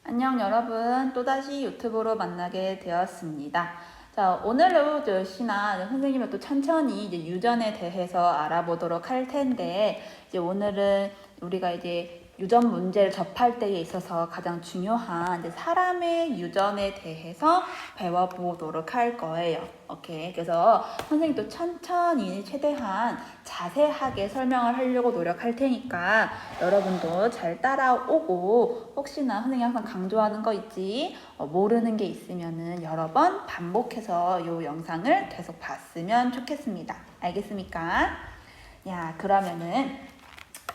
안녕 여러분, 또다시 유튜브로 만나게 되었습니다. 자, 오늘도 역시나 선생님이 또 천천히 이제 유전에 대해서 알아보도록 할 텐데, 이제 오늘은 우리가 이제 유전 문제를 접할 때에 있어서 가장 중요한 이제 사람의 유전에 대해서 배워보도록 할 거예요. 오케이. 그래서 선생님도 천천히 최대한 자세하게 설명을 하려고 노력할 테니까 여러분도 잘 따라오고, 혹시나 선생님이 항상 강조하는 거 있지, 모르는 게 있으면은 여러 번 반복해서 이 영상을 계속 봤으면 좋겠습니다. 알겠습니까? 야, 그러면은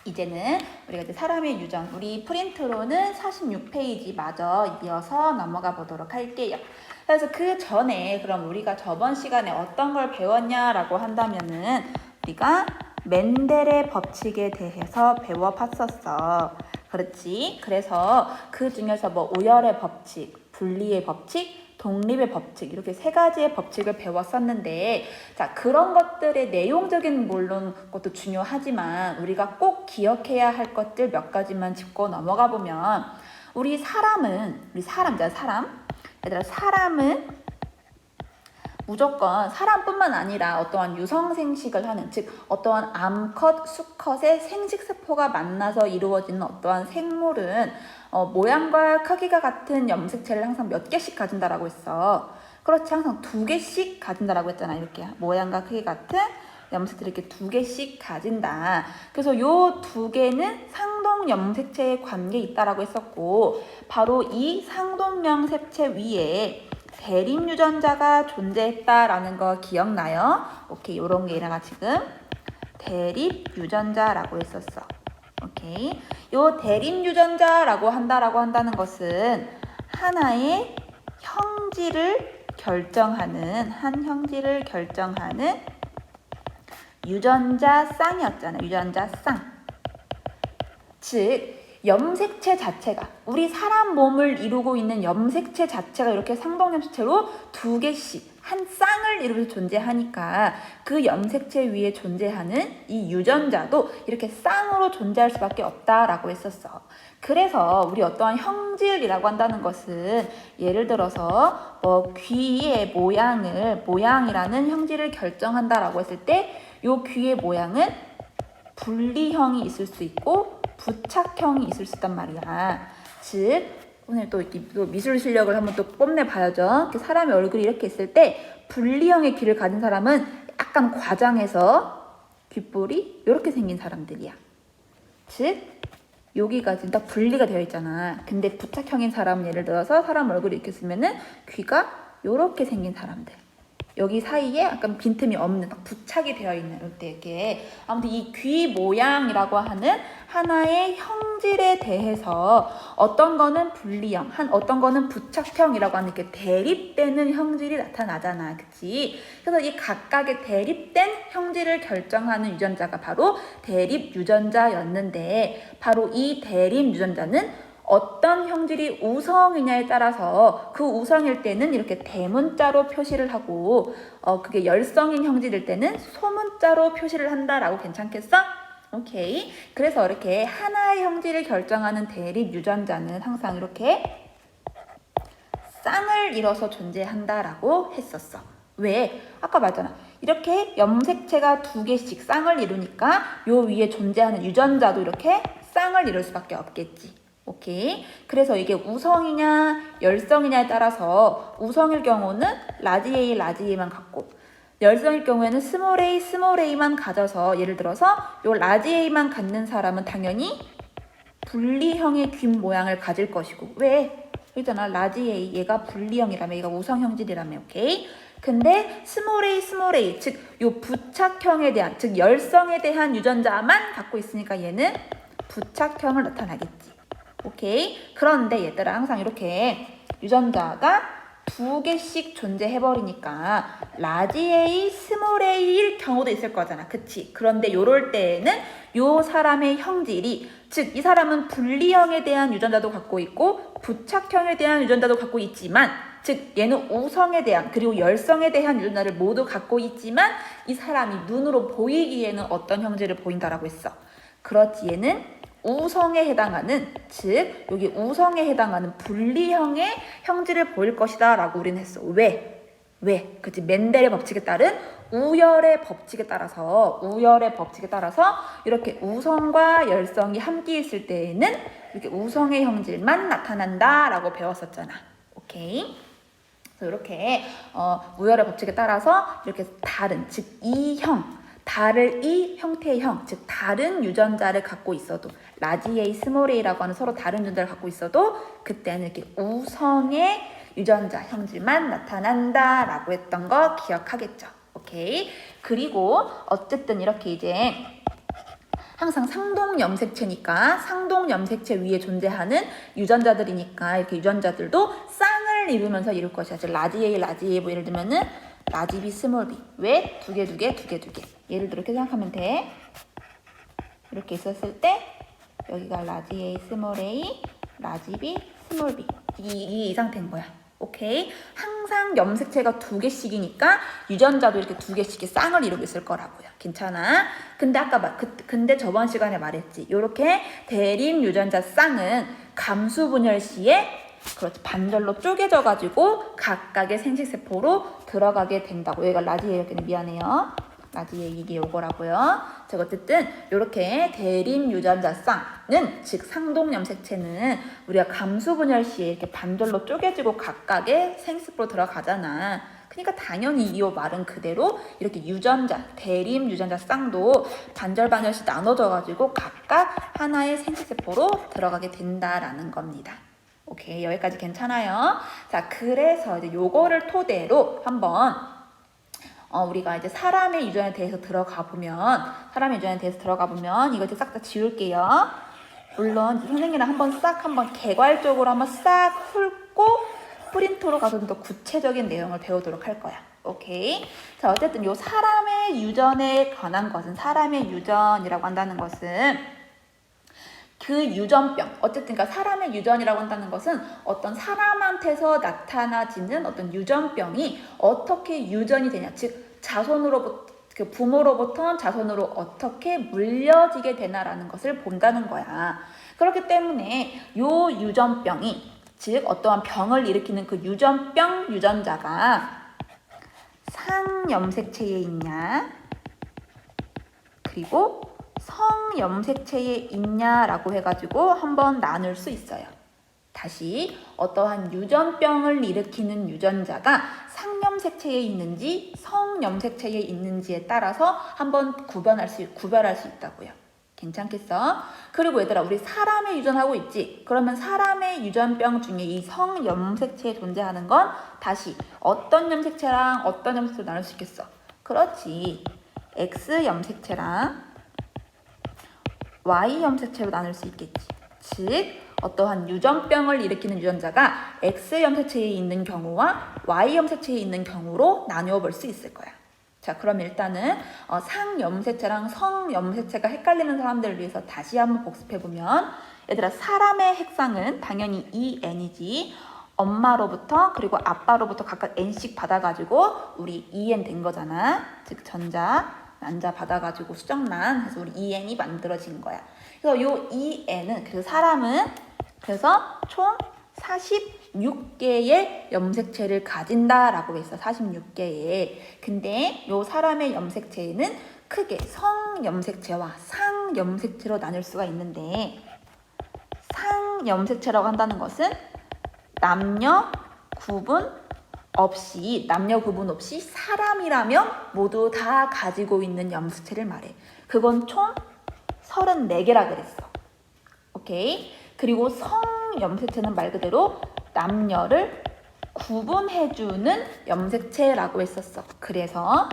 이제는 우리가 이제 사람의 유전, 우리 프린트로는 46페이지 마저 이어서 넘어가 보도록 할게요. 그래서 그 전에 그럼 우리가 저번 시간에 어떤 걸 배웠냐라고 한다면은 우리가 멘델의 법칙에 대해서 배워봤었어. 그렇지? 그래서 그 중에서 뭐 오열의 법칙, 분리의 법칙, 독립의 법칙, 이렇게 세 가지의 법칙을 배웠었는데, 자, 그런 것들의 내용적인 물론 것도 중요하지만 우리가 꼭 기억해야 할 것들 몇 가지만 짚고 넘어가 보면, 얘들아, 사람은 무조건 사람뿐만 아니라 어떠한 유성생식을 하는, 즉 어떠한 암컷, 수컷의 생식세포가 만나서 이루어지는 어떠한 생물은 모양과 크기가 같은 염색체를 항상 몇 개씩 가진다라고 했어. 그렇지, 항상 2개씩 가진다라고 했잖아. 이렇게 모양과 크기 같은 염색체를 이렇게 2개씩 가진다. 그래서 요 2개는 상동 염색체에 관계 있다라고 했었고, 바로 이 상동 염색체 위에 대립 유전자가 존재했다라는 거 기억나요? 오케이, 요런 게 얘네가 지금 대립 유전자라고 했었어. 오케이, 요 대립 유전자라고 한다는 것은 하나의 형질을 결정하는 유전자 쌍이었잖아요. 유전자 쌍. 즉 염색체 자체가, 우리 사람 몸을 이루고 있는 염색체 자체가 이렇게 상동염색체로 2개씩 한 쌍을 이루면서 존재하니까 그 염색체 위에 존재하는 이 유전자도 이렇게 쌍으로 존재할 수밖에 없다라고 했었어. 그래서 우리 어떠한 형질이라고 한다는 것은 예를 들어서 뭐 귀의 모양이라는 형질을 결정한다라고 했을 때 이 귀의 모양은 분리형이 있을 수 있고 부착형이 있을 수 있단 말이야. 즉 오늘 또 미술 실력을 한번 또 뽐내봐야죠. 사람의 얼굴이 이렇게 있을 때 분리형의 귀를 가진 사람은 약간 과장해서 귓볼이 이렇게 생긴 사람들이야. 즉 여기가 지금 딱 분리가 되어 있잖아. 근데 부착형인 사람은 예를 들어서 사람 얼굴이 이렇게 쓰면은 귀가 이렇게 생긴 사람들. 여기 사이에 약간 빈틈이 없는, 딱 부착이 되어 있는 이때 이렇게. 아무튼 이 귀 모양이라고 하는 하나의 형질에 대해서 어떤 거는 분리형, 어떤 거는 부착형이라고 하는 이렇게 대립되는 형질이 나타나잖아. 그치? 그래서 이 각각의 대립된 형질을 결정하는 유전자가 바로 대립 유전자였는데, 바로 이 대립 유전자는 어떤 형질이 우성이냐에 따라서 그 우성일 때는 이렇게 대문자로 표시를 하고, 그게 열성인 형질일 때는 소문자로 표시를 한다라고 괜찮겠어? 오케이. 그래서 이렇게 하나의 형질을 결정하는 대립 유전자는 항상 이렇게 쌍을 이뤄서 존재한다라고 했었어. 왜? 아까 말했잖아. 이렇게 염색체가 2개씩 쌍을 이루니까 요 위에 존재하는 유전자도 이렇게 쌍을 이룰 수밖에 없겠지. 오케이. 그래서 이게 우성이냐 열성이냐에 따라서 우성일 경우는 라지 A만 갖고, 열성일 경우에는 스몰 A만 가져서, 예를 들어서 요 라지 A만 갖는 사람은 당연히 분리형의 귀 모양을 가질 것이고. 왜? 있잖아, 라지 A 얘가 분리형이라며, 얘가 우성 형질이라며. 오케이. 근데 스몰 A 즉 요 부착형에 대한, 즉 열성에 대한 유전자만 갖고 있으니까 얘는 부착형을 나타나겠지. 오케이. 그런데 얘들아, 항상 이렇게 유전자가 2개씩 존재해버리니까 라지 A, 스몰 A일 경우도 있을 거잖아. 그치? 그런데 요럴 때에는 요 사람의 형질이, 즉 이 사람은 분리형에 대한 유전자도 갖고 있고 부착형에 대한 유전자도 갖고 있지만, 즉 얘는 우성에 대한 그리고 열성에 대한 유전자를 모두 갖고 있지만 이 사람이 눈으로 보이기에는 어떤 형질을 보인다라고 했어. 그렇지, 얘는 우성에 해당하는, 즉 여기 우성에 해당하는 분리형의 형질을 보일 것이다 라고 우리는 했어. 왜? 그치? 멘델의 법칙에 따른 우열의 법칙에 따라서 이렇게 우성과 열성이 함께 있을 때에는 이렇게 우성의 형질만 나타난다 라고 배웠었잖아. 오케이? 그래서 이렇게 우열의 법칙에 따라서 이렇게 다른, 즉 다를 이 형태의 형, 즉 다른 유전자를 갖고 있어도, 라지 A, 스몰 a라고 하는 서로 다른 유전자를 갖고 있어도 그때는 이렇게 우성의 유전자 형질만 나타난다 라고 했던 거 기억하겠죠. 오케이. 그리고 어쨌든 이렇게 이제 항상 상동염색체니까 상동염색체 위에 존재하는 유전자들이니까 이렇게 유전자들도 쌍을 이루면서 이룰 것이야. 즉 라지 A 뭐 예를 들면은 라지 B, 스몰 b. 왜? 두 개. 예를 들어 이렇게 생각하면 돼. 이렇게 있었을 때 여기가 라지 A, 스몰 a, 라지 B, 스몰 b. 이 상태인 거야. 오케이? 항상 염색체가 두 개씩이니까 유전자도 이렇게 두 개씩 쌍을 이루고 있을 거라고요. 괜찮아? 근데 근데 저번 시간에 말했지. 이렇게 대립 유전자 쌍은 감수 분열 시에 그렇지, 반절로 쪼개져 가지고 각각의 생식세포로 들어가게 된다고. 여기가 라지 A였겠네. 미안해요. 라지 A 이게 요거라고요. 즉 어쨌든 이렇게 대립 유전자 쌍은, 즉 상동염색체는 우리가 감수 분열 시에 이렇게 반절로 쪼개지고 각각의 생식세포로 들어가잖아. 그러니까 당연히 이 말은 그대로 이렇게 대립 유전자 쌍도 반절씩 나눠져 가지고 각각 하나의 생식세포로 들어가게 된다라는 겁니다. 오케이, 여기까지 괜찮아요? 자, 그래서 이제 요거를 토대로 한번 우리가 이제 사람의 유전에 대해서 들어가 보면 이거 이제 싹 다 지울게요. 물론 선생님이랑 한번 개괄적으로 한번 싹 훑고 프린트로 가서 좀 더 구체적인 내용을 배우도록 할 거야. 오케이. 자, 어쨌든 요 사람의 유전에 관한 것은, 사람의 유전이라고 한다는 것은 그 유전병, 어쨌든 그러니까 사람의 유전이라고 한다는 것은 어떤 사람한테서 나타나지는 어떤 유전병이 어떻게 유전이 되냐, 즉 부모로부터 자손으로 어떻게 물려지게 되나라는 것을 본다는 거야. 그렇기 때문에 요 유전병이, 즉 어떠한 병을 일으키는 그 유전병 유전자가 상염색체에 있냐, 그리고 성염색체에 있냐라고 해가지고 한번 나눌 수 있어요. 다시 어떠한 유전병을 일으키는 유전자가 상염색체에 있는지 성염색체에 있는지에 따라서 한번 구별할 수 있다고요. 괜찮겠어? 그리고 얘들아, 우리 사람의 유전하고 있지? 그러면 사람의 유전병 중에 이 성염색체에 존재하는 건 다시 어떤 염색체랑 어떤 염색체로 나눌 수 있겠어? 그렇지. X염색체랑 Y염색체로 나눌 수 있겠지. 즉 어떠한 유전병을 일으키는 유전자가 X염색체에 있는 경우와 Y염색체에 있는 경우로 나누어 볼 수 있을 거야. 자, 그럼 일단은 상염색체랑 성염색체가 헷갈리는 사람들을 위해서 다시 한번 복습해보면, 얘들아, 사람의 핵상은 당연히 EN이지. 엄마로부터 그리고 아빠로부터 각각 N씩 받아가지고 우리 EN 된 거잖아. 즉 난자 받아가지고 수정란 해서 우리 EN이 만들어진 거야. 그래서 요 EN은, 그래서 사람은 그래서 총 46개의 염색체를 가진다라고 했어. 46개의. 근데 요 사람의 염색체에는 크게 성염색체와 상염색체로 나눌 수가 있는데, 상염색체라고 한다는 것은 남녀 구분 없이 사람이라면 모두 다 가지고 있는 염색체를 말해. 그건 총 34개라 그랬어. 오케이? 그리고 성염색체는 말 그대로 남녀를 구분해주는 염색체라고 했었어. 그래서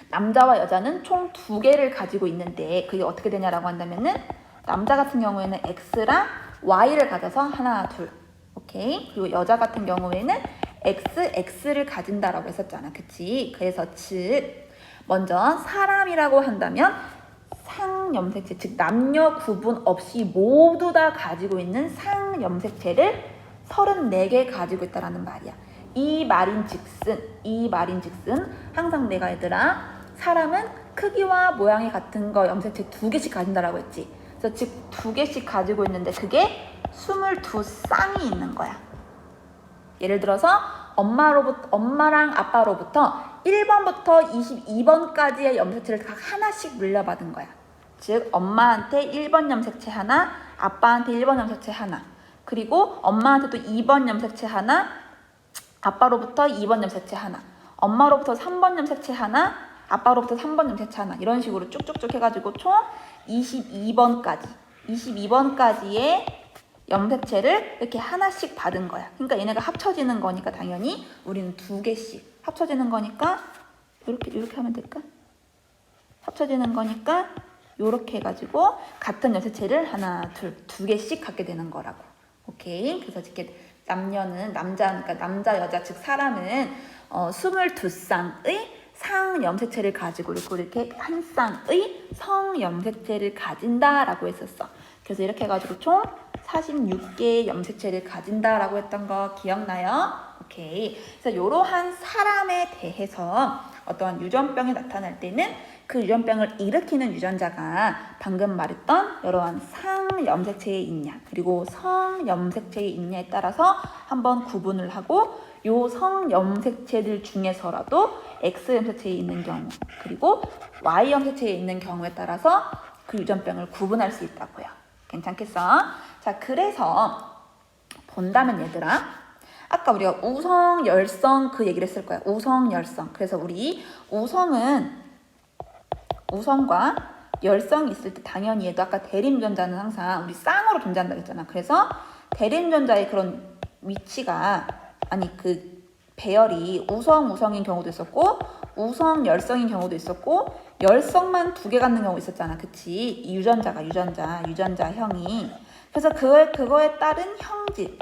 남자와 여자는 총 2개를 가지고 있는데 그게 어떻게 되냐라고 한다면은, 남자 같은 경우에는 X랑 Y를 가져서 하나, 둘. 오케이? 그리고 여자 같은 경우에는 X를 가진다라고 했었잖아. 그치? 그래서 즉 먼저 사람이라고 한다면 상염색체, 즉 남녀 구분 없이 모두 다 가지고 있는 상염색체를 34개 가지고 있다라는 말이야. 이 말인 즉슨 항상 내가 얘들아, 사람은 크기와 모양이 같은 거 염색체 2개씩 가진다라고 했지. 그래서 즉 2개씩 가지고 있는데 그게 22쌍이 있는 거야. 예를 들어서 엄마랑 아빠로부터 1번부터 22번까지의 염색체를 각 하나씩 물려받은 거야. 즉 엄마한테 1번 염색체 하나, 아빠한테 1번 염색체 하나, 그리고 엄마한테 또 2번 염색체 하나, 아빠로부터 2번 염색체 하나, 엄마로부터 3번 염색체 하나, 아빠로부터 3번 염색체 하나, 이런 식으로 쭉쭉쭉 해가지고 총 22번까지의 염색체를 이렇게 하나씩 받은 거야. 그러니까 얘네가 합쳐지는 거니까 당연히 우리는 2개씩 합쳐지는 거니까 이렇게 하면 될까? 합쳐지는 거니까 이렇게 해가지고 같은 염색체를 하나, 둘, 2개씩 갖게 되는 거라고. 오케이. 그래서 이렇게 남녀는 그러니까 남자, 여자 즉 사람은 22쌍의 상 염색체를 가지고 이렇게 한 쌍의 성 염색체를 가진다라고 했었어. 그래서 이렇게 해가지고 총 46개의 염색체를 가진다라고 했던 거 기억나요? 오케이. 그래서 이러한 사람에 대해서 어떠한 유전병이 나타날 때는 그 유전병을 일으키는 유전자가 방금 말했던 이러한 상 염색체에 있냐 그리고 성 염색체에 있냐에 따라서 한번 구분을 하고 요 성 염색체들 중에서라도 X 염색체에 있는 경우 그리고 Y 염색체에 있는 경우에 따라서 그 유전병을 구분할 수 있다고요. 괜찮겠어? 자, 그래서 본다면 얘들아, 아까 우리가 우성, 열성 그 얘기를 했을 거야. 우성, 열성. 그래서 우리 우성과 열성이 있을 때 당연히 얘도 아까 대립유전자는 항상 우리 쌍으로 존재한다고 했잖아. 그래서 대립유전자의 그런 위치가 그 배열이 우성인 경우도 있었고 우성, 열성인 경우도 있었고 열성만 2개 갖는 경우 있었잖아. 그치? 이 유전자형이. 그래서 그거에 따른 형질,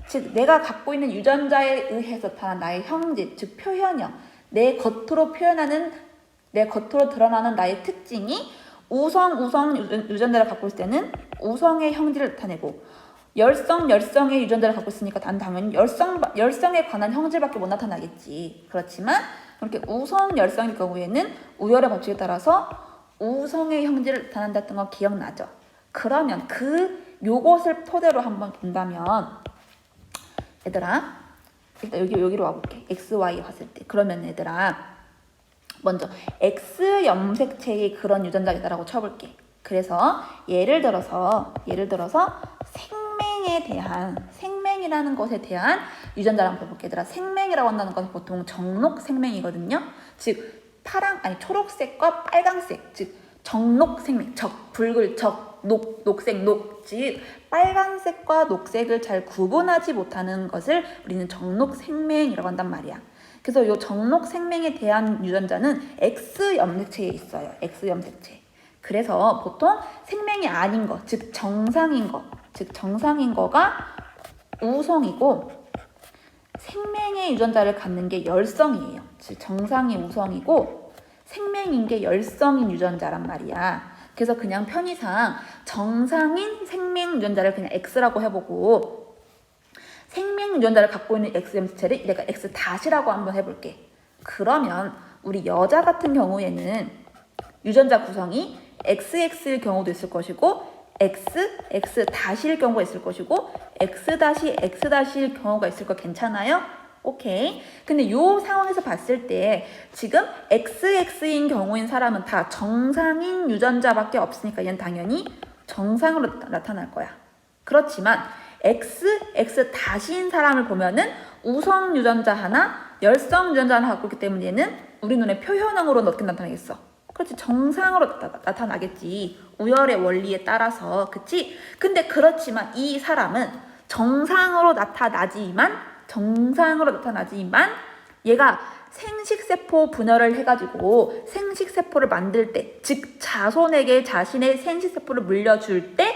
즉 내가 갖고 있는 유전자에 의해서 나타난 나의 형질, 즉 표현형, 내 겉으로 드러나는 나의 특징이 우성 유전자를 갖고 있을 때는 우성의 형질을 나타내고 열성의 유전자를 갖고 있으니까 난 당연히 열성에 관한 형질밖에 못 나타나겠지. 그렇지만 이렇게 우성, 열성일 경우에는 우열의 법칙에 따라서 우성의 형질을 나타난다는 거 기억나죠? 그러면 요것을 토대로 한번 본다면 얘들아, 일단 여기로 와볼게. X, Y 봤을 때. 그러면 얘들아, 먼저 X 염색체의 그런 유전자가 있다라고 쳐볼게. 그래서 예를 들어서 생명이라는 것에 대한 유전자를 한번 볼게. 얘들아, 생명이라고 한다는 것은 보통 정록 생명이거든요. 즉 초록색과 빨강색, 즉 정록 생명, 붉을 녹색, 즉 빨간색과 녹색을 잘 구분하지 못하는 것을 우리는 정록 생명이라고 한단 말이야. 그래서 이 정록 생명에 대한 유전자는 X 염색체에 있어요. X 염색체. 그래서 보통 생명이 아닌 것, 즉 정상인 거가 우성이고 생명의 유전자를 갖는 게 열성이에요. 즉 정상이 우성이고 생명인 게 열성인 유전자란 말이야. 그래서 그냥 편의상 정상인 생명 유전자를 그냥 X라고 해보고 생명 유전자를 갖고 있는 X 염색체를 내가 X-라고 한번 해볼게. 그러면 우리 여자 같은 경우에는 유전자 구성이 XX일 경우도 있을 것이고 XX-일 경우가 있을 것이고 X-X-일 경우가 있을 거 괜찮아요? 오케이. 근데 이 상황에서 봤을 때 지금 XX인 경우인 사람은 다 정상인 유전자밖에 없으니까 얘는 당연히 정상으로 나타날 거야. 그렇지만 XX-인 사람을 보면은 우성 유전자 하나, 열성 유전자 하나 갖고 있기 때문에 얘는 우리 눈에 표현형으로 어떻게 나타나겠어? 그렇지, 정상으로 나타나겠지. 우열의 원리에 따라서, 그치? 근데 그렇지만 이 사람은 정상으로 나타나지만 얘가 생식세포 분열을 해가지고 생식세포를 만들 때, 즉 자손에게 자신의 생식세포를 물려줄 때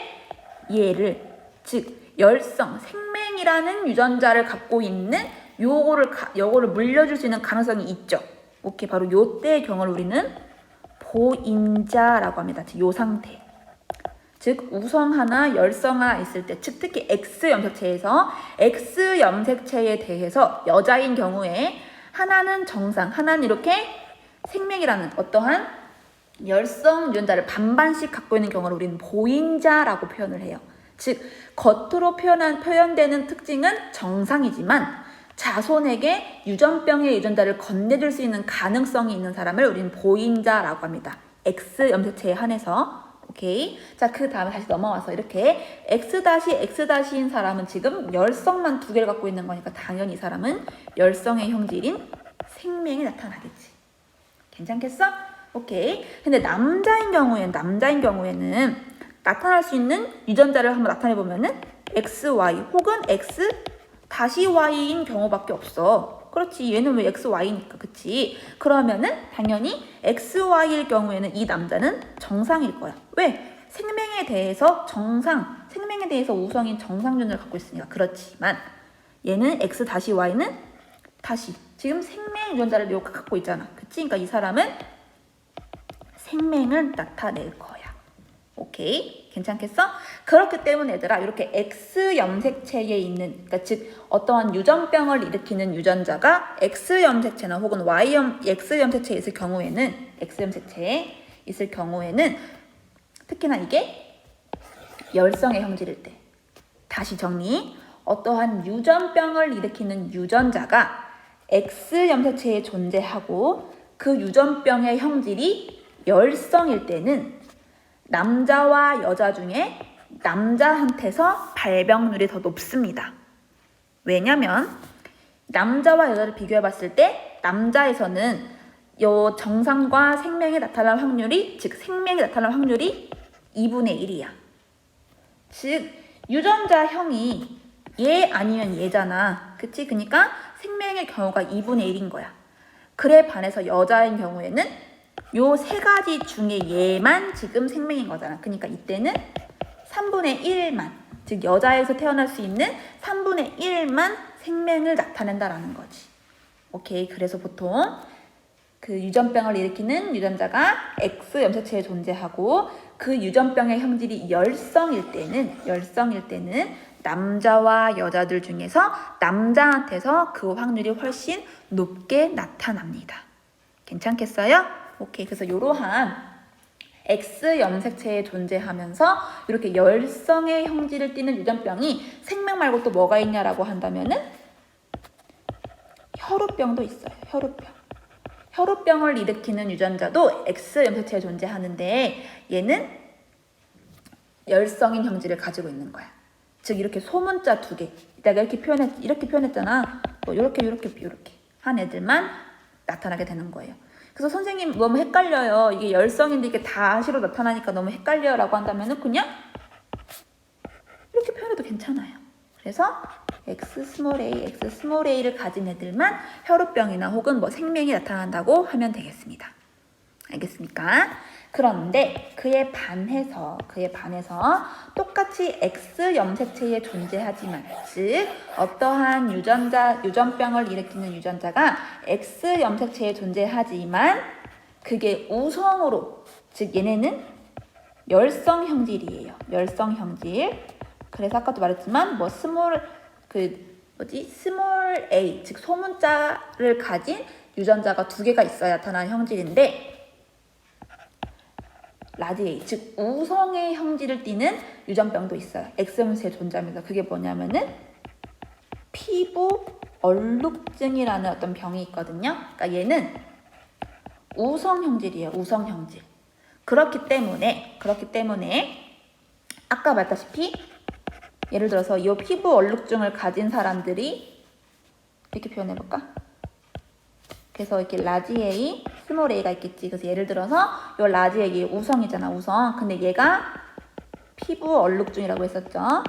얘를, 즉 열성, 생명이라는 유전자를 갖고 있는 요거를 물려줄 수 있는 가능성이 있죠. 오케이, 바로 요때의 경우를 우리는 보인자라고 합니다. 즉 요 상태. 즉 우성 하나, 열성 하나 있을 때, 즉 특히 X 염색체에서 X 염색체에 대해서 여자인 경우에 하나는 정상, 하나는 이렇게 생명이라는 어떠한 열성 유전자를 반반씩 갖고 있는 경우를 우리는 보인자라고 표현을 해요. 즉 겉으로 표현되는 특징은 정상이지만 자손에게 유전병의 유전자를 건네줄 수 있는 가능성이 있는 사람을 우리는 보인자라고 합니다. X 염색체에 한해서. 오케이. 자, 그 다음에 다시 넘어와서 이렇게 X-X인 사람은 지금 열성만 2개를 갖고 있는 거니까 당연히 이 사람은 열성의 형질인 생명이 나타나겠지. 괜찮겠어? 오케이. 근데 남자인 경우에는 나타날 수 있는 유전자를 한번 나타내 보면은 XY 혹은 X-Y인 경우밖에 없어. 그렇지. 얘는 왜 XY니까. 그치? 그러면은 당연히 XY일 경우에는 이 남자는 정상일 거야. 왜? 생명에 대해서 우성인 정상 유전자를 갖고 있으니까. 그렇지만 얘는 X-Y는 다시 지금 생명 유전자를 갖고 있잖아. 그치? 그러니까 이 사람은 생명을 나타낼 거야. 오케이? 괜찮겠어? 그렇기 때문에 얘들아 이렇게 X 염색체에 있는 그러니까 즉 어떠한 유전병을 일으키는 유전자가 X 염색체나 혹은 X 염색체에 있을 경우에는 특히나 이게 열성의 형질일 때 다시 정리 어떠한 유전병을 일으키는 유전자가 X 염색체에 존재하고 그 유전병의 형질이 열성일 때는 남자와 여자 중에 남자한테서 발병률이 더 높습니다. 왜냐면 남자와 여자를 비교해 봤을 때 남자에서는 요 정상과 생명이 나타날 확률이 2분의 1이야. 즉 유전자형이 얘 아니면 얘잖아. 그치? 그러니까 생명의 경우가 2분의 1인 거야. 그래 반해서 여자인 경우에는 요 3가지 중에 얘만 지금 생명인 거잖아. 그러니까 이때는 3분의 1만, 즉 여자에서 태어날 수 있는 3분의 1만 생명을 나타낸다라는 거지. 오케이. 그래서 보통 그 유전병을 일으키는 유전자가 X 염색체에 존재하고 그 유전병의 형질이 열성일 때는 남자와 여자들 중에서 남자한테서 그 확률이 훨씬 높게 나타납니다. 괜찮겠어요? 오케이. 그래서 이러한 X 염색체에 존재하면서 이렇게 열성의 형질을 띠는 유전병이 생명 말고 또 뭐가 있냐라고 한다면은 혈우병도 있어요. 혈우병을 일으키는 유전자도 X 염색체에 존재하는데 얘는 열성인 형질을 가지고 있는 거야. 즉 이렇게 소문자 2개. 내가 이렇게 표현했잖아. 뭐 이렇게 한 애들만 나타나게 되는 거예요. 그래서 선생님 너무 헷갈려요. 이게 열성인데 이게 다시로 나타나니까 너무 헷갈려요 라고 한다면은 그냥 이렇게 표현해도 괜찮아요. 그래서 Xa를 가진 애들만 혈우병이나 혹은 뭐 생명이 나타난다고 하면 되겠습니다. 알겠습니까? 그런데 그에 반해서 똑같이 X 염색체에 존재하지만 즉 어떠한 유전병을 일으키는 유전자가 X 염색체에 존재하지만 그게 우성으로 즉 얘네는 열성 형질이에요. 열성 형질. 그래서 아까도 말했지만 뭐 스몰 a 즉 소문자를 가진 유전자가 2개가 있어야 나타나는 형질인데 라지 A, 즉 우성의 형질을 띠는 유전병도 있어요. X염색체에 존재합니다. 그게 뭐냐면은 피부 얼룩증이라는 어떤 병이 있거든요. 그러니까 얘는 우성 형질이에요. 우성 형질. 그렇기 때문에 아까 말했다시피 예를 들어서 이 피부 얼룩증을 가진 사람들이 이렇게 표현해볼까? 그래서 이렇게 라지 A, 스몰 a가 있겠지. 그래서 예를 들어서 이 라지 A 우성이잖아, 우성. 근데 얘가 피부 얼룩증이라고 했었죠.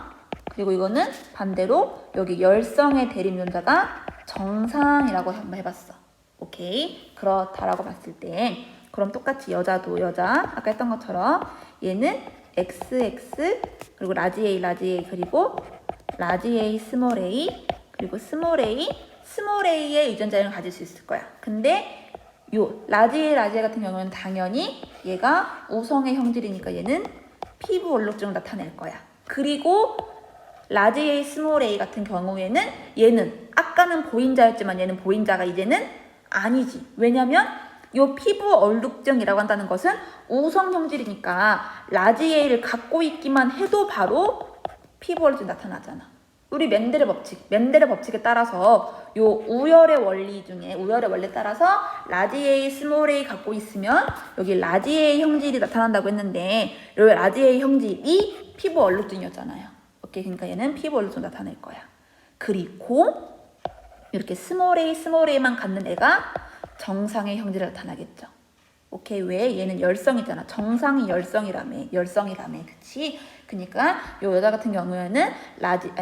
그리고 이거는 반대로 여기 열성의 대립 유전자가 정상이라고 한번 해봤어. 오케이. 그렇다라고 봤을 때 그럼 똑같이 여자도 여자 아까 했던 것처럼 얘는 XX 그리고 라지 A 그리고 라지 A 스몰 a 그리고 스몰 a의 유전자를 가질 수 있을 거야. 근데 요 라지 A 같은 경우는 당연히 얘가 우성의 형질이니까 얘는 피부 얼룩증을 나타낼 거야. 그리고 라지 A 스몰 a 같은 경우에는 얘는 아까는 보인자였지만 얘는 보인자가 이제는 아니지. 왜냐면 요 피부 얼룩증이라고 한다는 것은 우성 형질이니까 라지 A를 갖고 있기만 해도 바로 피부 얼룩증이 나타나잖아. 우리 맨델의 법칙에 따라서 요 우열의 원리 중에 우열의 원리에 따라서 라지 A, 스몰 A 갖고 있으면 여기 라지 A 형질이 나타난다고 했는데 요 라지 A 형질이 피부 얼룩증이었잖아요. 오케이, 그러니까 얘는 피부 얼룩증 나타낼 거야. 그리고 이렇게 스몰 A만 갖는 애가 정상의 형질을 나타나겠죠. 오케이, 왜? 얘는 열성이잖아. 정상이 열성이라며, 그치? 그러니까 요 여자 같은 경우에는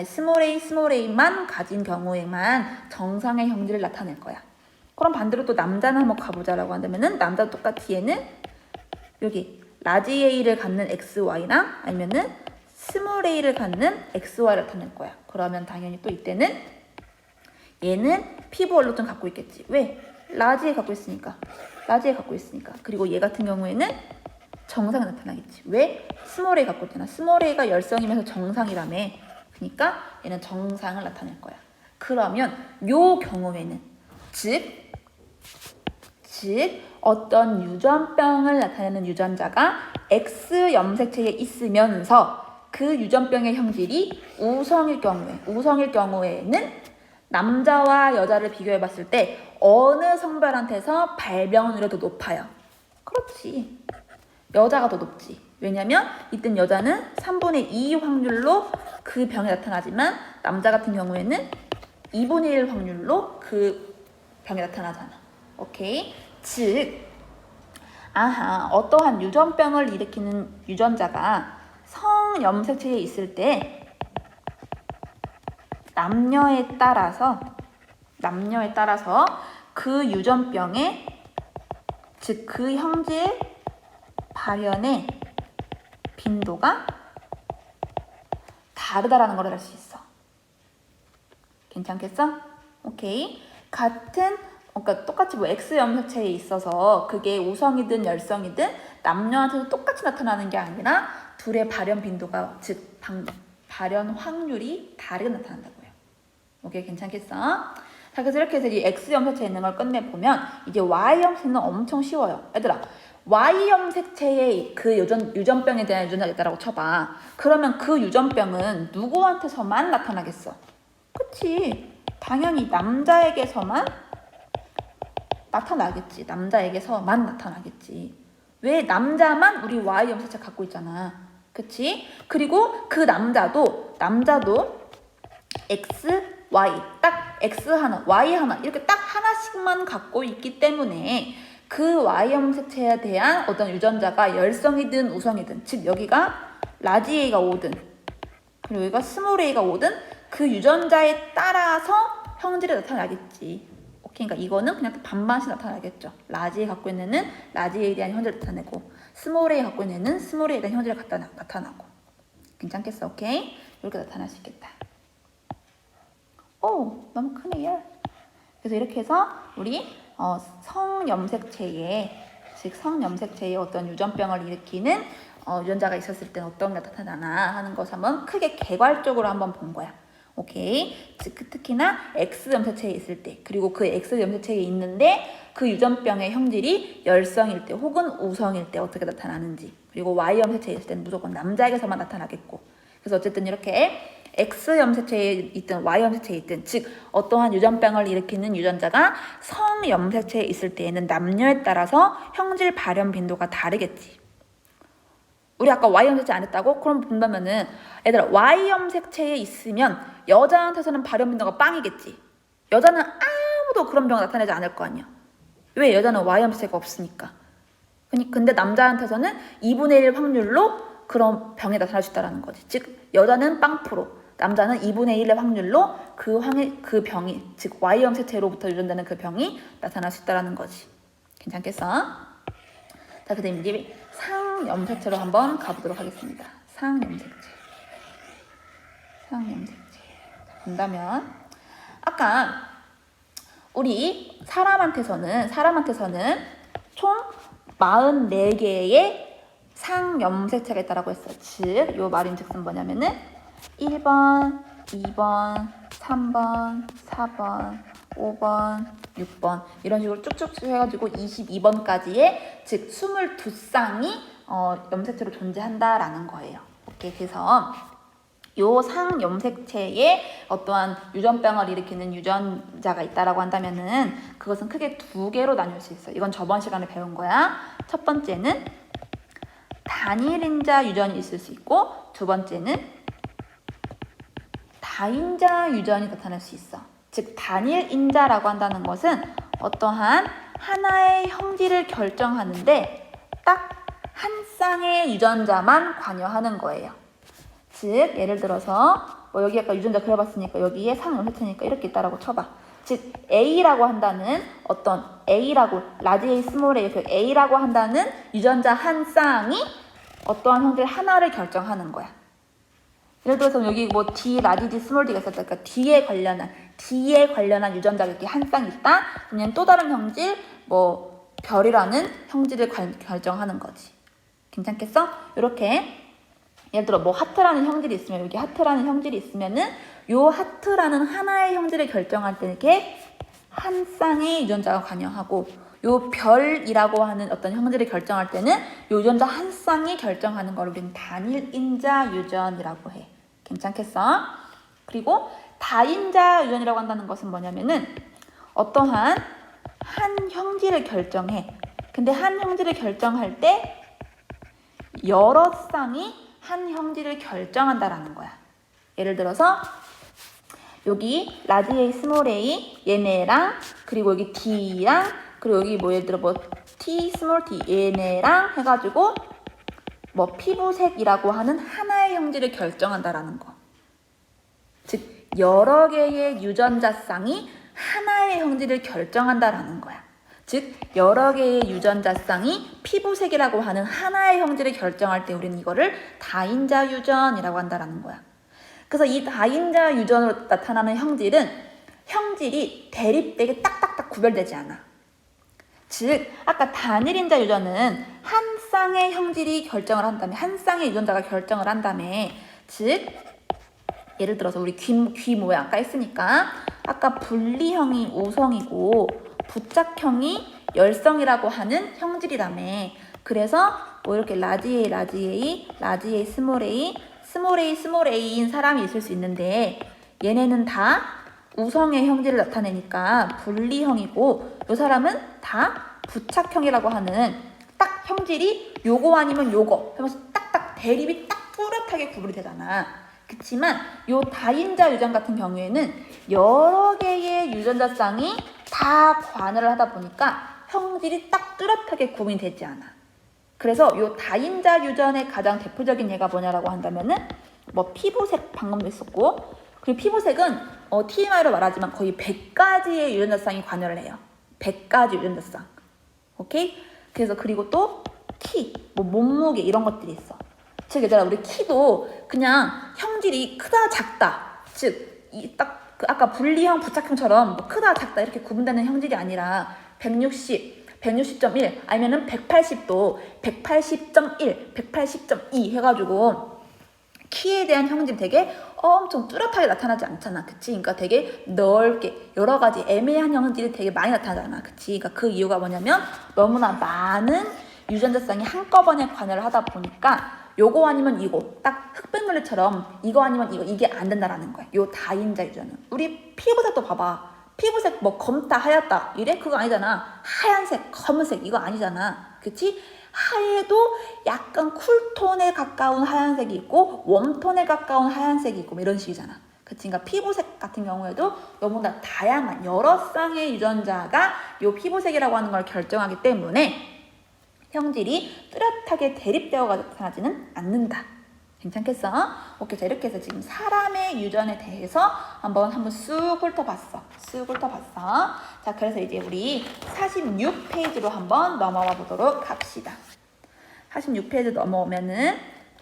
스몰 A만 가진 경우에만 정상의 형질을 나타낼 거야. 그럼 반대로 또 남자는 한번 가보자라고 한다면은 남자 똑같이 얘는 여기 라지 A를 갖는 XY랑 아니면은 스몰 A를 갖는 XY를 나타낼 거야. 그러면 당연히 또 이때는 얘는 피부 얼룩증 갖고 있겠지. 왜? 라지에 갖고 있으니까. 그리고 얘 같은 경우에는 정상이 나타나겠지. 왜? 스몰 A 갖고 있잖아. 스몰 A가 열성이면서 정상이라며. 그러니까 얘는 정상을 나타낼 거야. 그러면 요 경우에는 즉 어떤 유전병을 나타내는 유전자가 X 염색체에 있으면서 그 유전병의 형질이 우성일 경우에는 남자와 여자를 비교해 봤을 때 어느 성별한테서 발병률이 더 높아요? 그렇지. 여자가 더 높지. 왜냐면 이땐 여자는 3분의 2 확률로 그 병이 나타나지만 남자 같은 경우에는 2분의 1 확률로 그 병이 나타나잖아. 오케이? 즉, 어떠한 유전병을 일으키는 유전자가 성염색체에 있을 때 남녀에 따라서 그 유전병의 즉 그 형질 발현의 빈도가 다르다라는 걸 알 수 있어. 괜찮겠어? 오케이. 그러니까 똑같이 뭐 X 염색체에 있어서 그게 우성이든 열성이든 남녀한테도 똑같이 나타나는 게 아니라 둘의 발현 빈도가 즉 발현 확률이 다르게 나타난다고요. 오케이, 괜찮겠어? 자, 그래서 이렇게 해서 이 X 염색체에 있는 걸 끝내보면 이제 Y 염색체는 엄청 쉬워요. 얘들아, Y 염색체의 그 유전병에 대한 유전자가 있다라고 쳐봐. 그러면 그 유전병은 누구한테서만 나타나겠어? 그치? 당연히 남자에게서만 나타나겠지. 왜? 남자만 우리 Y 염색체 갖고 있잖아. 그치? 그리고 그 남자도 X, Y, 딱 X 하나, Y 하나 이렇게 딱 하나씩만 갖고 있기 때문에 그 Y 염색체에 대한 어떤 유전자가 열성이든 우성이든, 즉 여기가 라지 A가 오든 그리고 여기가 스몰 A가 오든 그 유전자에 따라서 형질이 나타나겠지. 오케이, 그러니까 이거는 그냥 반반씩 나타나겠죠. 라지 A 갖고 있는 애는 라지 A에 대한 형질을 나타내고 스몰 A 갖고 있는 애는 스몰 A에 대한 형질을 나타나고. 괜찮겠어? 오케이? 이렇게 나타날 수 있겠다. 오, 너무 크네요. 그래서 이렇게 해서 우리 성염색체의 어떤 유전병을 일으키는 유전자가 있었을 때는 어떤 게 나타나나 하는 것을 한번 크게 개괄적으로 한번 본 거야. 오케이. 즉 특히나 X 염색체에 있을 때, 그리고 그 X 염색체에 있는데 그 유전병의 형질이 열성일 때 혹은 우성일 때 어떻게 나타나는지, 그리고 Y 염색체에 있을 때는 무조건 남자에게서만 나타나겠고. 그래서 어쨌든 이렇게 X 염색체에 있든 Y 염색체에 있든, 즉 어떠한 유전병을 일으키는 유전자가 성염색체에 있을 때에는 남녀에 따라서 형질 발현 빈도가 다르겠지. 우리 아까 Y 염색체 안 했다고? 그럼 본다면은 얘들아, Y 염색체에 있으면 여자한테서는 발현 빈도가 빵이겠지. 여자는 아무도 그런 병 나타내지 않을 거 아니야. 왜? 여자는 Y 염색체가 없으니까. 근데 남자한테서는 2분의 1 확률로 그런 병이 나타날 수 있다는 거지. 즉 여자는 빵 프로, 남자는 2분의 1의 확률로 그 병이, 즉 Y 염색체로부터 유전되는 그 병이 나타날 수 있다는 거지. 괜찮겠어? 자, 그다음 이제 상염색체로 한번 가보도록 하겠습니다. 상염색체. 본다면 아까 우리 사람한테서는 총 44개의 상염색체가 있다고 했어. 즉, 요 말인즉슨 뭐냐면은 1번, 2번, 3번, 4번, 5번, 6번 이런 식으로 쭉쭉 해가지고 22번까지의 즉 22쌍이 염색체로 존재한다라는 거예요. 오케이, 그래서 요 상 염색체에 어떠한 유전병을 일으키는 유전자가 있다라고 한다면은 그것은 크게 두 개로 나뉠 수 있어요. 이건 저번 시간에 배운 거야. 첫 번째는 단일인자 유전이 있을 수 있고, 두 번째는 다인자 유전이 나타날 수 있어. 즉 단일인자라고 한다는 것은 어떠한 하나의 형질을 결정하는데 딱 한 쌍의 유전자만 관여하는 거예요. 즉 예를 들어서 여기 아까 유전자 그려봤으니까 여기에 상 염색체니까 이렇게 있다라고 쳐봐. 즉 A라고 한다는 어떤 A라고 라지 A 스몰 A 그 A라고 한다는 유전자 한 쌍이 어떠한 형질 하나를 결정하는 거야. 예를 들어서 여기 뭐 D 라지 D 스몰 D가 있었다. 그러니까 D에 관련한 유전자가 이렇게 한 쌍 있다. 그냥 또 다른 형질 뭐 별이라는 형질을 결정하는 거지. 괜찮겠어? 이렇게 예를 들어 뭐 하트라는 형질이 있으면 여기 하트라는 형질이 있으면은 요 하트라는 하나의 형질을 결정할 때 이렇게 한 쌍의 유전자가 관여하고 요 별이라고 하는 어떤 형질을 결정할 때는 요 유전자 한 쌍이 결정하는 걸 우리는 단일인자 유전이라고 해. 괜찮겠어? 그리고 다인자 유전이라고 한다는 것은 뭐냐면은 어떠한 한 형질을 결정해. 근데 한 형질을 결정할 때 여러 쌍이 한 형질을 결정한다라는 거야. 예를 들어서 여기 라지 A 스몰 A 얘네랑 그리고 여기 D랑 그리고 여기 뭐 예를 들어 뭐 T 스몰 T 얘네랑 해가지고 뭐 피부색이라고 하는 하나의 형질을 결정한다라는 거. 즉 여러 개의 유전자 쌍이 하나의 형질을 결정한다라는 거야. 즉 여러 개의 유전자 쌍이 피부색이라고 하는 하나의 형질을 결정할 때 우리는 이거를 다인자 유전이라고 한다라는 거야. 그래서 이 다인자 유전으로 나타나는 형질이 대립되게 딱딱딱 구별되지 않아. 즉 아까 단일인자 유전은 한 쌍의 형질이 결정을 한다며, 한 쌍의 유전자가 결정을 한다며. 즉 예를 들어서 우리 귀 모양 아까 했으니까 아까 분리형이 우성이고 부착형이 열성이라고 하는 형질이라며. 그래서 뭐 이렇게 라지 A, 스몰 A인 사람이 있을 수 있는데 얘네는 다 우성의 형질을 나타내니까 분리형이고 이 사람은 다 부착형이라고 하는 딱 형질이 요거 아니면 요거 하면서 딱딱 대립이 딱 뚜렷하게 구분이 되잖아. 그치만 요 다인자 유전 같은 경우에는 여러 개의 유전자 쌍이 다 관여를 하다 보니까 형질이 딱 뚜렷하게 구분이 되지 않아. 그래서 요 다인자 유전의 가장 대표적인 예가 뭐냐라고 한다면은 뭐 피부색 방금도 있었고, 그리고 피부색은 TMI로 말하지만 거의 100가지의 유전자 쌍이 관여를 해요. 100가지 유전자 쌍. 오케이? 그래서 그리고 또 키, 뭐 몸무게 이런 것들이 있어. 즉 얘들아 우리 키도 그냥 형질이 크다 작다, 즉 이 딱 그 아까 분리형 부착형처럼 뭐 크다 작다 이렇게 구분되는 형질이 아니라 160.1 아니면은 180도 180.1, 180.2 해가지고 키에 대한 형질이 되게 엄청 뚜렷하게 나타나지 않잖아. 그치? 그러니까 되게 넓게 여러 가지 애매한 형질이 되게 많이 나타나잖아. 그치? 그러니까 그 이유가 뭐냐면 너무나 많은 유전자쌍이 한꺼번에 관여를 하다 보니까 요거 아니면 이거 딱 흑백놀이처럼 이거 아니면 이게 안 된다라는 거야. 요 다인자 유전은. 우리 피부색도 봐봐. 피부색 뭐 검다 하얗다 이래? 그거 아니잖아. 하얀색 검은색 이거 아니잖아. 그치? 하얘도 약간 쿨톤에 가까운 하얀색이 있고 웜톤에 가까운 하얀색이 있고 이런 식이잖아. 그치? 그러니까 피부색 같은 경우에도 너무나 다양한 여러 쌍의 유전자가 요 피부색이라고 하는 걸 결정하기 때문에 형질이 뚜렷하게 대립되어 나타나지는 않는다. 괜찮겠어? 오케이, 자 이렇게 해서 지금 사람의 유전에 대해서 한번 쑥 훑어봤어. 자, 그래서 이제 우리 46페이지로 한번 넘어와 보도록 합시다. 46페이지 넘어오면은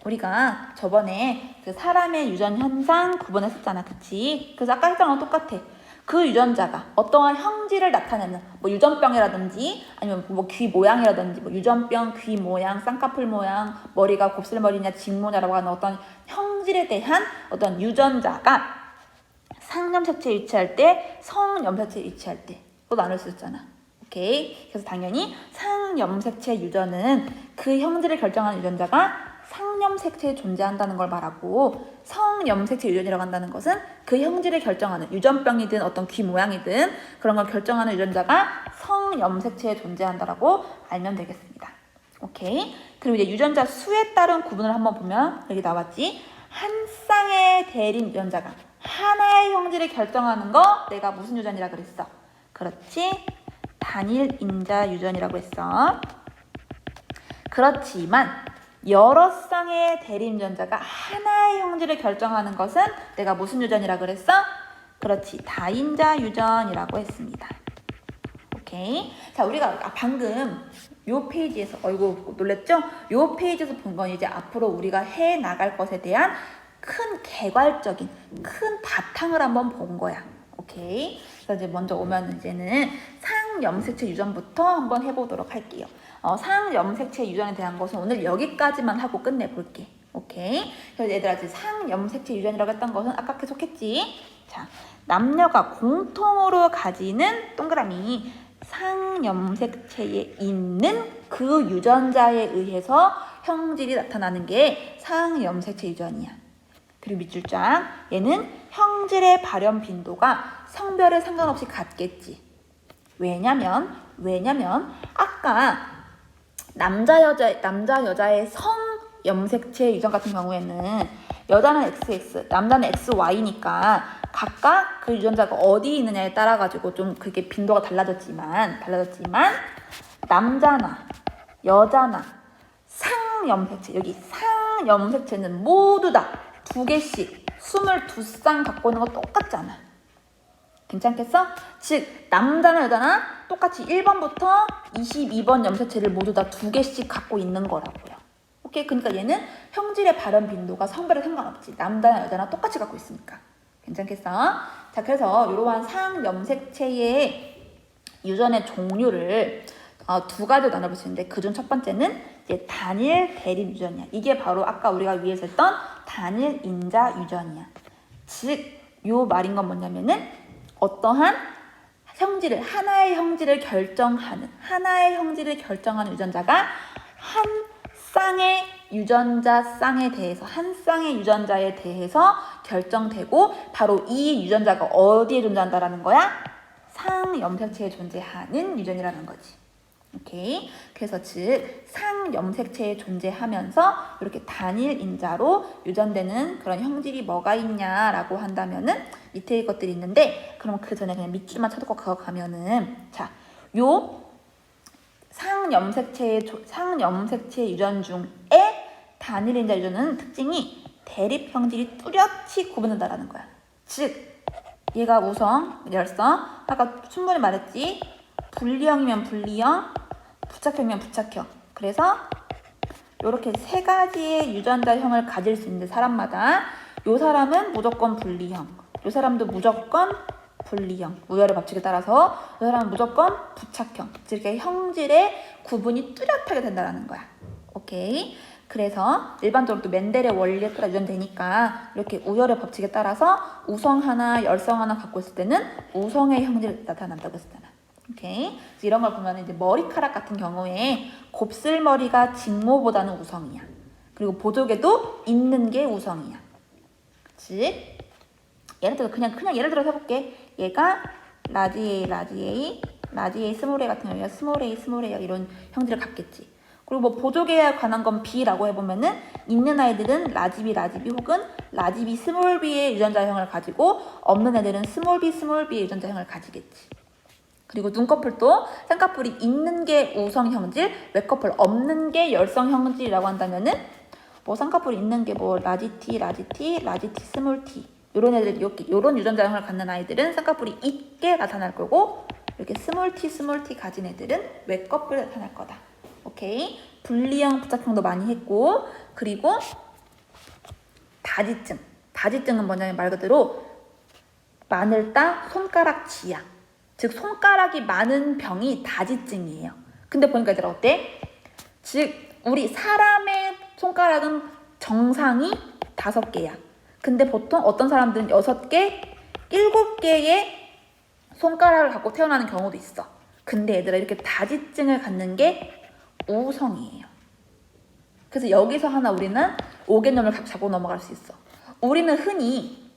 우리가 저번에 그 사람의 유전 현상 구분했었잖아. 그치? 그래서 아까 했던 거랑 똑같아. 그 유전자가 어떠한 형질을 나타내는 뭐 유전병이라든지 아니면 뭐 귀 모양이라든지 뭐 유전병, 귀 모양, 쌍꺼풀 모양, 머리가 곱슬머리냐 직모냐라고 하는 어떤 형질에 대한 어떤 유전자가 상염색체에 위치할 때, 성염색체에 위치할 때 또 나눌 수 있잖아. 오케이. 그래서 당연히 상염색체 유전은 그 형질을 결정하는 유전자가 상염색체에 존재한다는 걸 말하고, 성염색체 유전이라고 한다는 것은 그 형질을 결정하는 유전병이든 어떤 귀 모양이든 그런 걸 결정하는 유전자가 성염색체에 존재한다라고 알면 되겠습니다. 오케이. 그리고 이제 유전자 수에 따른 구분을 한번 보면 여기 나왔지. 한 쌍의 대립 유전자가 하나의 형질을 결정하는 거 내가 무슨 유전이라 그랬어? 그렇지. 단일 인자 유전이라고 했어. 그렇지만 여러 쌍의 대립 유전자가 하나의 형질을 결정하는 것은 내가 무슨 유전이라 그랬어? 그렇지. 다인자 유전이라고 했습니다. 오케이. 자, 우리가 방금 요 페이지에서 어이구 놀랬죠? 요 페이지에서 본 건 이제 앞으로 우리가 해 나갈 것에 대한 큰 개괄적인 큰 바탕을 한번 본 거야. 오케이. 그래서 이제 먼저 오면 이제는 상염색체 유전부터 한번 해보도록 할게요. 상염색체 유전에 대한 것은 오늘 여기까지만 하고 끝내볼게. 오케이. 그래서 얘들아, 이제 상염색체 유전이라고 했던 것은 아까 계속했지. 자, 남녀가 공통으로 가지는 동그라미 상염색체에 있는 그 유전자에 의해서 형질이 나타나는 게 상염색체 유전이야. 그리고 밑줄장, 얘는 형질의 발현 빈도가 성별에 상관없이 같겠지. 왜냐면 아까 남자 여자의 성염색체 유전 같은 경우에는 여자는 XX, 남자는 XY니까 각각 그 유전자가 어디 있느냐에 따라 가지고 좀 그게 빈도가 달라졌지만 남자나 여자나 상염색체, 여기 상염색체는 모두 다 2개씩 22쌍 갖고 있는 거 똑같잖아. 괜찮겠어? 즉 남자나 여자나 똑같이 1번부터 22번 염색체를 모두 다 2개씩 갖고 있는 거라고요. 오케이? 그러니까 얘는 형질의 발현 빈도가 성별에 상관없지. 남자나 여자나 똑같이 갖고 있으니까. 괜찮겠어? 자, 그래서 이러한 상염색체의 유전의 종류를 2가지로 나눠볼 수 있는데, 그중 첫 번째는 이제 단일 대립 유전이야. 이게 바로 아까 우리가 위에서 했던 단일 인자 유전이야. 즉, 요 말인 건 뭐냐면은 어떠한 형질을, 하나의 형질을 결정하는 유전자가 한 쌍의 유전자 쌍에 대해서, 한 쌍의 유전자에 대해서 결정되고, 바로 이 유전자가 어디에 존재한다라는 거야? 상염색체에 존재하는 유전이라는 거지. 오케이. 그래서 즉 상염색체에 존재하면서 이렇게 단일 인자로 유전되는 그런 형질이 뭐가 있냐라고 한다면은 밑에 것들이 있는데, 그럼 그 전에 그냥 밑줄만 쳐놓고 그거 가면은, 자, 요 상염색체 유전 중에 단일 인자 유전은 특징이 대립 형질이 뚜렷이 구분된다라는 거야. 즉 얘가 우성, 열성, 아까 충분히 말했지. 분리형이면 분리형, 부착형이면 부착형. 그래서 이렇게 3가지의 유전자형을 가질 수 있는데, 사람마다 요 사람은 무조건 분리형, 요 사람도 무조건 분리형, 우열의 법칙에 따라서 요 사람은 무조건 부착형. 즉 이렇게 형질의 구분이 뚜렷하게 된다는 거야. 오케이. 그래서 일반적으로 또 멘델의 원리에 따라 유전되니까 이렇게 우열의 법칙에 따라서 우성 하나, 열성 하나 갖고 있을 때는 우성의 형질이 나타난다고 했잖아. 오케이. 이런 걸 보면 이제 머리카락 같은 경우에 곱슬머리가 직모보다는 우성이야. 그리고 보조개도 있는 게 우성이야. 즉 예를 들어 그냥 예를 들어서 해볼게. 얘가 라지 A, 스몰 A 같은 경우에 스몰 A 이런 형질을 갖겠지. 그리고 뭐 보조개에 관한 건 B라고 해보면은 있는 아이들은 라지 B 혹은 라지 B 스몰 B의 유전자형을 가지고, 없는 애들은 스몰 B의 유전자형을 가지겠지. 그리고 눈꺼풀도 쌍꺼풀이 있는 게 우성 형질, 외꺼풀 없는 게 열성 형질이라고 한다면은 뭐 쌍꺼풀이 있는 게 뭐 라지 T, 스몰 T 이런 애들, 이런 유전자형을 갖는 아이들은 쌍꺼풀이 있게 나타날 거고, 이렇게 스몰 T 가진 애들은 외꺼풀이 나타날 거다. 오케이. 분리형, 부착형도 많이 했고, 그리고 다지증은 뭐냐면 말 그대로 마늘따 손가락 지약, 즉 손가락이 많은 병이 다지증이에요. 근데 보니까 얘들아 어때? 즉 우리 사람의 손가락은 정상이 5개야. 근데 보통 어떤 사람들은 6개, 7개의 손가락을 갖고 태어나는 경우도 있어. 근데 얘들아, 이렇게 다지증을 갖는 게 우성이에요. 그래서 여기서 하나 우리는 5개념을 잡고 넘어갈 수 있어. 우리는 흔히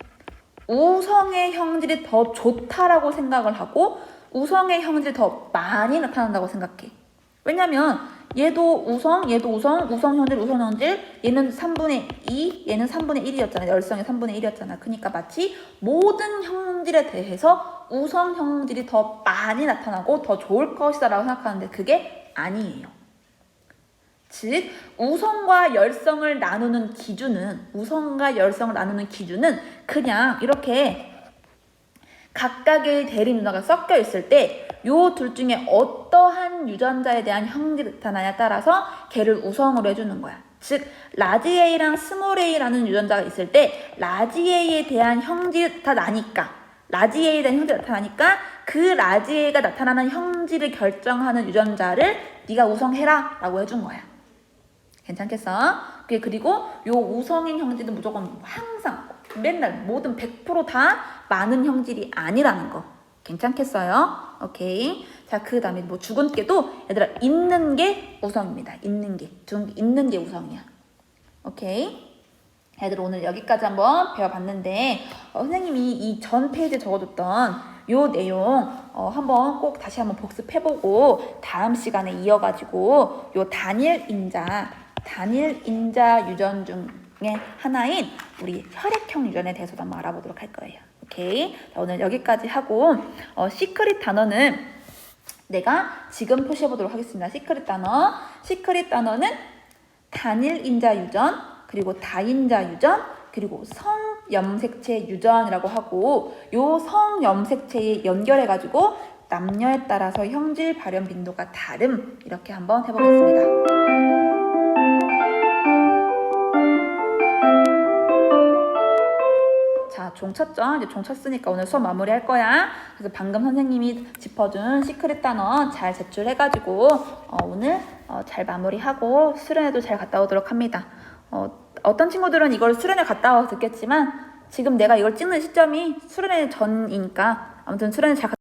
우성의 형질이 더 좋다라고 생각을 하고 우성의 형질이 더 많이 나타난다고 생각해. 왜냐면 얘도 우성, 우성 형질, 얘는 3분의 2, 얘는 3분의 1이었잖아. 열성의 3분의 1이었잖아. 그러니까 마치 모든 형질에 대해서 우성 형질이 더 많이 나타나고 더 좋을 것이다 라고 생각하는데 그게 아니에요. 즉 우성과 열성을 나누는 기준은 그냥 이렇게 각각의 대립문화가 섞여 있을 때 요 둘 중에 어떠한 유전자에 대한 형질이 나타나냐에 따라서 걔를 우성으로 해주는 거야. 즉 라지 A랑 스몰 A라는 유전자가 있을 때 라지 A에 대한 형질이 나타나니까 그 라지 A가 나타나는 형질을 결정하는 유전자를 네가 우성해라 라고 해준 거야. 괜찮겠어? 그리고 요 우성인 형질은 무조건 항상 맨날 모든 100% 다 많은 형질이 아니라는 거. 괜찮겠어요? 오케이. 자, 그 다음에 뭐 죽은 깨도 얘들아 있는 게 우성입니다. 있는 게 우성이야. 오케이. 애들 오늘 여기까지 한번 배워봤는데 선생님이 이 전 페이지에 적어줬던 요 내용 한번 꼭 다시 한번 복습해보고 다음 시간에 이어가지고 요 단일 인자 유전 중에 하나인 우리 혈액형 유전에 대해서도 한번 알아보도록 할 거예요. 오케이. 자, 오늘 여기까지 하고 시크릿 단어는 내가 지금 표시해보도록 하겠습니다. 시크릿 단어는 단일 인자 유전, 그리고 다인자 유전, 그리고 성염색체 유전이라고 하고 요 성염색체에 연결해가지고 남녀에 따라서 형질 발현 빈도가 다름 이렇게 한번 해보겠습니다. 자, 종 쳤죠? 이제 종 쳤으니까 오늘 수업 마무리 할 거야. 그래서 방금 선생님이 짚어준 시크릿 단어 잘 제출해가지고 오늘 잘 마무리하고 수련회도 잘 갔다 오도록 합니다. 어떤 친구들은 이걸 수련회 갔다 와서 듣겠지만 지금 내가 이걸 찍는 시점이 수련회 전이니까 아무튼 수련회 잘